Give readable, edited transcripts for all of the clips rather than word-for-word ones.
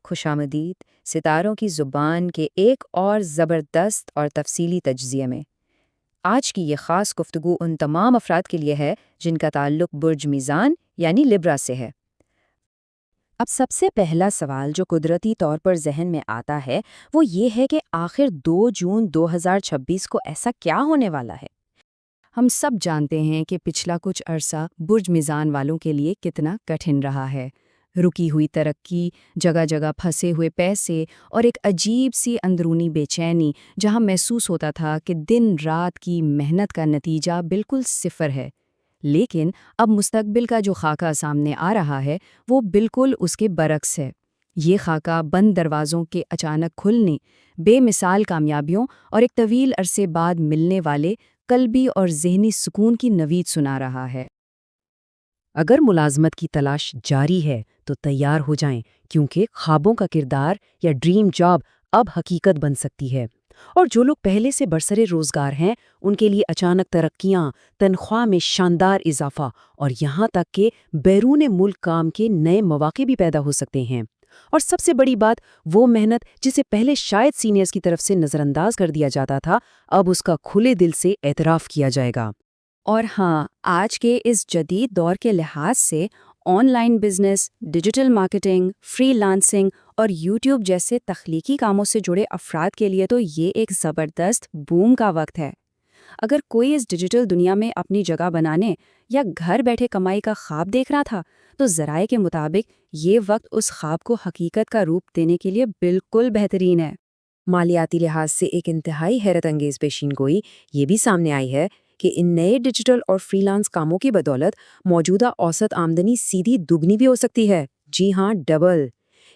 خوش آمدید ستاروں کی زبان کے ایک اور زبردست اور تفصیلی تجزیے میں۔ آج کی یہ خاص گفتگو ان تمام افراد کے لیے ہے جن کا تعلق برج میزان یعنی لبرا سے ہے۔ اب سب سے پہلا سوال جو قدرتی طور پر ذہن میں آتا ہے وہ یہ ہے کہ آخر 2 جون 2026 کو ایسا کیا ہونے والا ہے؟ ہم سب جانتے ہیں کہ پچھلا کچھ عرصہ برج میزان والوں کے لیے کتنا کٹھن رہا ہے۔ رکی ہوئی ترقی، جگہ جگہ پھنسے ہوئے پیسے اور ایک عجیب سی اندرونی بے چینی جہاں محسوس ہوتا تھا کہ دن رات کی محنت کا نتیجہ بالکل صفر ہے۔ لیکن اب مستقبل کا جو خاکہ سامنے آ رہا ہے وہ بالکل اس کے برعکس ہے۔ یہ خاکہ بند دروازوں کے اچانک کھلنے، بے مثال کامیابیوں اور ایک طویل عرصے بعد ملنے والے قلبی اور ذہنی سکون کی نوید سنا رہا ہے۔ اگر ملازمت کی تلاش جاری ہے تو تیار ہو جائیں، کیونکہ خوابوں کا کردار یا ڈریم جاب اب حقیقت بن سکتی ہے۔ اور جو لوگ پہلے سے برسر روزگار ہیں ان کے لیے اچانک ترقیاں، تنخواہ میں شاندار اضافہ اور یہاں تک کہ بیرون ملک کام کے نئے مواقع بھی پیدا ہو سکتے ہیں۔ اور سب سے بڑی بات، وہ محنت جسے پہلے شاید سینئرز کی طرف سے نظر انداز کر دیا جاتا تھا، اب اس کا کھلے دل سے اعتراف کیا جائے گا۔ اور ہاں، آج کے اس جدید دور کے لحاظ سے on line business, digital marketing, free lancing اور یوٹیوب جیسے تخلیقی کاموں سے جڑے افراد کے لیے تو یہ ایک زبردست بوم کا وقت ہے۔ اگر کوئی اس ڈیجیٹل دنیا میں اپنی جگہ بنانے یا گھر بیٹھے کمائی کا خواب دیکھ رہا تھا تو ذرائع کے مطابق یہ وقت اس خواب کو حقیقت کا روپ دینے کے لیے بالکل بہترین ہے۔ مالیاتی لحاظ سے ایک انتہائی حیرت انگیز پیشین گوئی یہ بھی سامنے آئی ہے کہ ان نئے ڈیجیٹل اور فری لانس کاموں کی بدولت موجودہ اوسط آمدنی سیدھی دگنی بھی ہو سکتی ہے۔ جی ہاں، ڈبل۔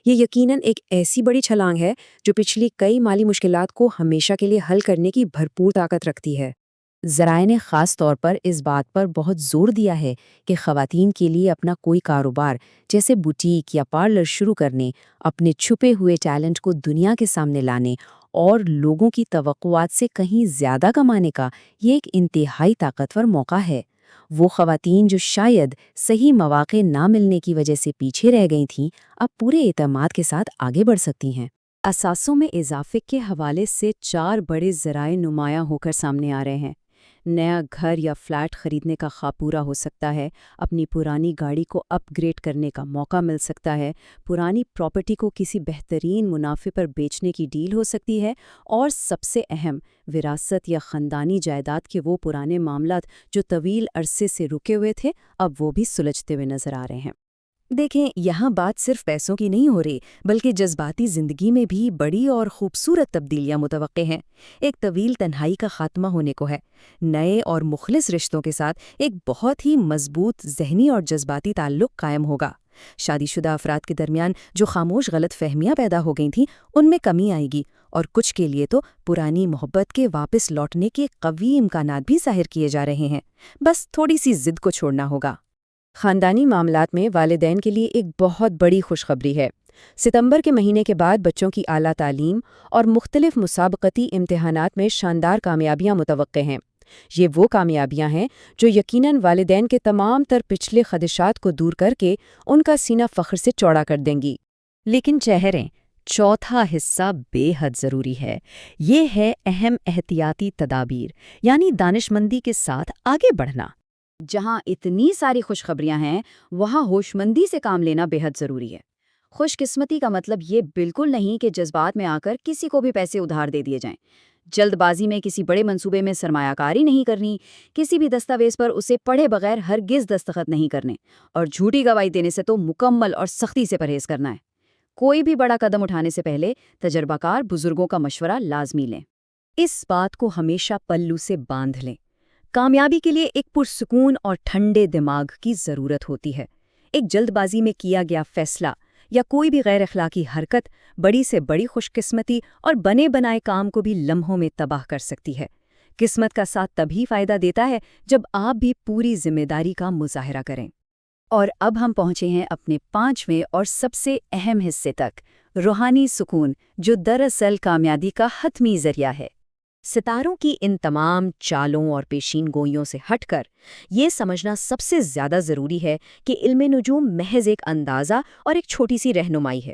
یہ یقیناً ایک ایسی بڑی چھلانگ ہے جو پچھلی کئی مالی مشکلات کو ہمیشہ کے لیے حل کرنے کی بھرپور طاقت رکھتی ہے۔ ذرائع نے خاص طور پر اس بات پر بہت زور دیا ہے کہ خواتین کے لیے اپنا کوئی کاروبار جیسے بوٹیک یا پارلر شروع کرنے، اپنے چھپے ہوئے ٹیلنٹ کو دنیا کے سامنے لانے اور لوگوں کی توقعات سے کہیں زیادہ کمانے کا یہ ایک انتہائی طاقتور موقع ہے۔ وہ خواتین جو شاید صحیح مواقع نہ ملنے کی وجہ سے پیچھے رہ گئی تھیں، اب پورے اعتماد کے ساتھ آگے بڑھ سکتی ہیں۔ اثاثوں میں اضافے کے حوالے سے 4 بڑے ذرائع نمایاں ہو کر سامنے آ رہے ہیں۔ نیا گھر یا فلیٹ خریدنے کا خواب پورا ہو سکتا ہے، اپنی پرانی گاڑی کو اپ گریڈ کرنے کا موقع مل سکتا ہے، پرانی پراپرٹی کو کسی بہترین منافع پر بیچنے کی ڈیل ہو سکتی ہے، اور سب سے اہم، وراثت یا خاندانی جائیداد کے وہ پرانے معاملات جو طویل عرصے سے رکے ہوئے تھے اب وہ بھی سلجھتے ہوئے نظر آ رہے ہیں۔ دیکھیں، یہاں بات صرف پیسوں کی نہیں ہو رہی بلکہ جذباتی زندگی میں بھی بڑی اور خوبصورت تبدیلیاں متوقع ہیں۔ ایک طویل تنہائی کا خاتمہ ہونے کو ہے، نئے اور مخلص رشتوں کے ساتھ ایک بہت ہی مضبوط ذہنی اور جذباتی تعلق قائم ہوگا۔ شادی شدہ افراد کے درمیان جو خاموش غلط فہمیاں پیدا ہو گئی تھیں ان میں کمی آئے گی، اور کچھ کے لیے تو پرانی محبت کے واپس لوٹنے کے قوی امکانات بھی ظاہر کیے جا رہے ہیں۔ بس تھوڑی سی ضد کو چھوڑنا ہوگا۔ خاندانی معاملات میں والدین کے لیے ایک بہت بڑی خوشخبری ہے۔ ستمبر کے مہینے کے بعد بچوں کی اعلیٰ تعلیم اور مختلف مسابقتی امتحانات میں شاندار کامیابیاں متوقع ہیں۔ یہ وہ کامیابیاں ہیں جو یقیناً والدین کے تمام تر پچھلے خدشات کو دور کر کے ان کا سینہ فخر سے چوڑا کر دیں گی۔ لیکن ٹھہریں، چوتھا حصہ بے حد ضروری ہے۔ یہ ہے اہم احتیاطی تدابیر، یعنی دانشمندی کے ساتھ آگے بڑھنا۔ جہاں اتنی ساری خوشخبریاں ہیں وہاں ہوش مندی سے کام لینا بے حد ضروری ہے۔ خوش قسمتی کا مطلب یہ بالکل نہیں کہ جذبات میں آ کر کسی کو بھی پیسے ادھار دے دیے جائیں۔ جلد بازی میں کسی بڑے منصوبے میں سرمایہ کاری نہیں کرنی، کسی بھی دستاویز پر اسے پڑھے بغیر ہرگز دستخط نہیں کرنے، اور جھوٹی گواہی دینے سے تو مکمل اور سختی سے پرہیز کرنا ہے۔ کوئی بھی بڑا قدم اٹھانے سے پہلے تجربہ کار بزرگوں کا مشورہ لازمی لیں۔ اس بات کو ہمیشہ پلو سے باندھ لیں۔ کامیابی کے لیے ایک پرسکون اور ٹھنڈے دماغ کی ضرورت ہوتی ہے۔ ایک جلد بازی میں کیا گیا فیصلہ یا کوئی بھی غیر اخلاقی حرکت بڑی سے بڑی خوش قسمتی اور بنے بنائے کام کو بھی لمحوں میں تباہ کر سکتی ہے۔ قسمت کا ساتھ تبھی فائدہ دیتا ہے جب آپ بھی پوری ذمہ داری کا مظاہرہ کریں۔ اور اب ہم پہنچے ہیں اپنے 5ویں اور سب سے اہم حصے تک، روحانی سکون، جو دراصل کامیابی کا حتمی ذریعہ ہے۔ ستاروں کی ان تمام چالوں اور پیشین گوئیوں سے ہٹ کر یہ سمجھنا سب سے زیادہ ضروری ہے کہ علم نجوم محض ایک اندازہ اور ایک چھوٹی سی رہنمائی ہے۔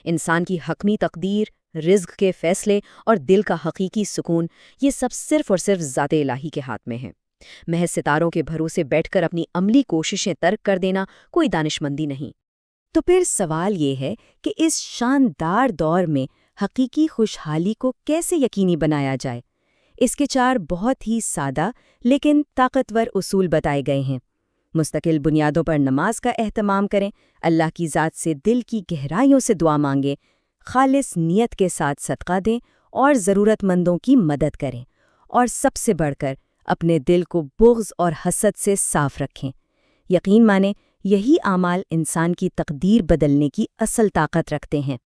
انسان کی حتمی تقدیر، رزق کے فیصلے اور دل کا حقیقی سکون، یہ سب صرف اور صرف ذات الہی کے ہاتھ میں ہیں۔ محض ستاروں کے بھروسے بیٹھ کر اپنی عملی کوششیں ترک کر دینا کوئی دانشمندی نہیں۔ تو پھر سوال یہ ہے کہ اس شاندار دور میں حقیقی خوشحالی کو کیسے یقینی بنایا جائے؟ اس کے 4 بہت ہی سادہ لیکن طاقتور اصول بتائے گئے ہیں۔ مستقل بنیادوں پر نماز کا اہتمام کریں، اللہ کی ذات سے دل کی گہرائیوں سے دعا مانگیں، خالص نیت کے ساتھ صدقہ دیں اور ضرورت مندوں کی مدد کریں، اور سب سے بڑھ کر اپنے دل کو بغض اور حسد سے صاف رکھیں۔ یقین مانیں، یہی اعمال انسان کی تقدیر بدلنے کی اصل طاقت رکھتے ہیں۔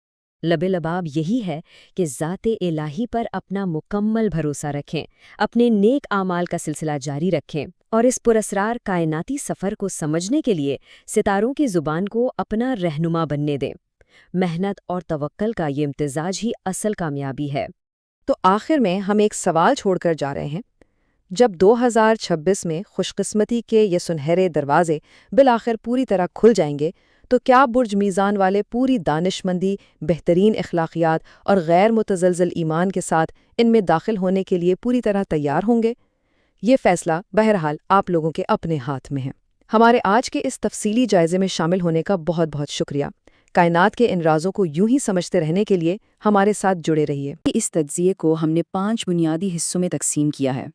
لب لباب یہی ہے کہ ذات الہی پر اپنا مکمل بھروسہ رکھیں، اپنے نیک اعمال کا سلسلہ جاری رکھیں، اور اس پراسرار کائناتی سفر کو سمجھنے کے لیے ستاروں کی زبان کو اپنا رہنما بننے دیں۔ محنت اور توکل کا یہ امتزاج ہی اصل کامیابی ہے۔ تو آخر میں ہم ایک سوال چھوڑ کر جا رہے ہیں۔ جب 2026 میں خوش قسمتی کے یہ سنہرے دروازے بالآخر پوری طرح کھل جائیں گے، تو کیا برج میزان والے پوری دانشمندی، بہترین اخلاقیات اور غیر متزلزل ایمان کے ساتھ ان میں داخل ہونے کے لیے پوری طرح تیار ہوں گے؟ یہ فیصلہ بہرحال آپ لوگوں کے اپنے ہاتھ میں ہے۔ ہمارے آج کے اس تفصیلی جائزے میں شامل ہونے کا بہت بہت شکریہ۔ کائنات کے ان رازوں کو یوں ہی سمجھتے رہنے کے لیے ہمارے ساتھ جڑے رہیے۔ اس تجزیے کو ہم نے 5 بنیادی حصوں میں تقسیم کیا ہے۔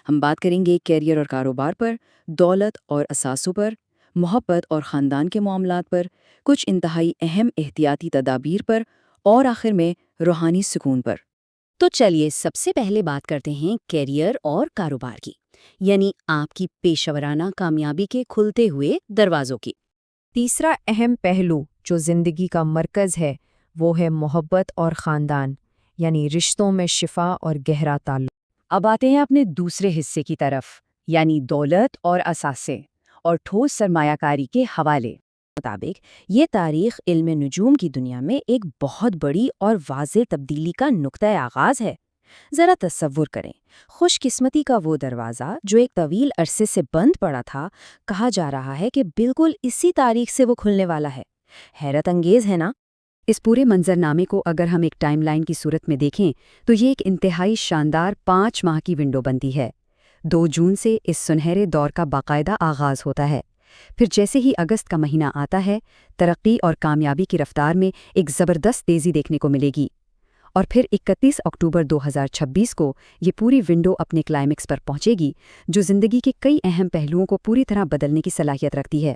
ہم بات کریں گے کیریئر اور کاروبار پر، دولت اور اثاثوں پر، محبت اور خاندان کے معاملات پر، کچھ انتہائی اہم احتیاطی تدابیر پر، اور آخر میں روحانی سکون پر۔ تو چلیے سب سے پہلے بات کرتے ہیں کیریئر اور کاروبار کی، یعنی آپ کی پیشہ ورانہ کامیابی کے کھلتے ہوئے دروازوں کی۔ تیسرا اہم پہلو جو زندگی کا مرکز ہے وہ ہے محبت اور خاندان، یعنی رشتوں میں شفا اور گہرا تعلق۔ اب آتے ہیں اپنے دوسرے حصے کی طرف، یعنی دولت اور اثاثے اور ٹھوس سرمایہ کاری کے حوالے۔ مطابق یہ تاریخ علم نجوم کی دنیا میں ایک بہت بڑی اور واضح تبدیلی کا نقطۂ آغاز ہے۔ ذرا تصور کریں، خوش قسمتی کا وہ دروازہ جو ایک طویل عرصے سے بند پڑا تھا، کہا جا رہا ہے کہ بالکل اسی تاریخ سے وہ کھلنے والا ہے۔ حیرت انگیز ہے نا؟ اس پورے منظرنامے کو اگر ہم ایک ٹائم لائن کی صورت میں دیکھیں تو یہ ایک انتہائی شاندار 5 ماہ کی ونڈو بنتی ہے۔ 2 جون سے اس سنہرے دور کا باقاعدہ آغاز ہوتا ہے۔ پھر جیسے ہی اگست کا مہینہ آتا ہے، ترقی اور کامیابی کی رفتار میں ایک زبردست تیزی دیکھنے کو ملے گی، اور پھر 31 اکتوبر 2026 کو یہ پوری ونڈو اپنے کلائمیکس پر پہنچے گی، جو زندگی کے کئی اہم پہلوؤں کو پوری طرح بدلنے کی صلاحیت رکھتی ہے۔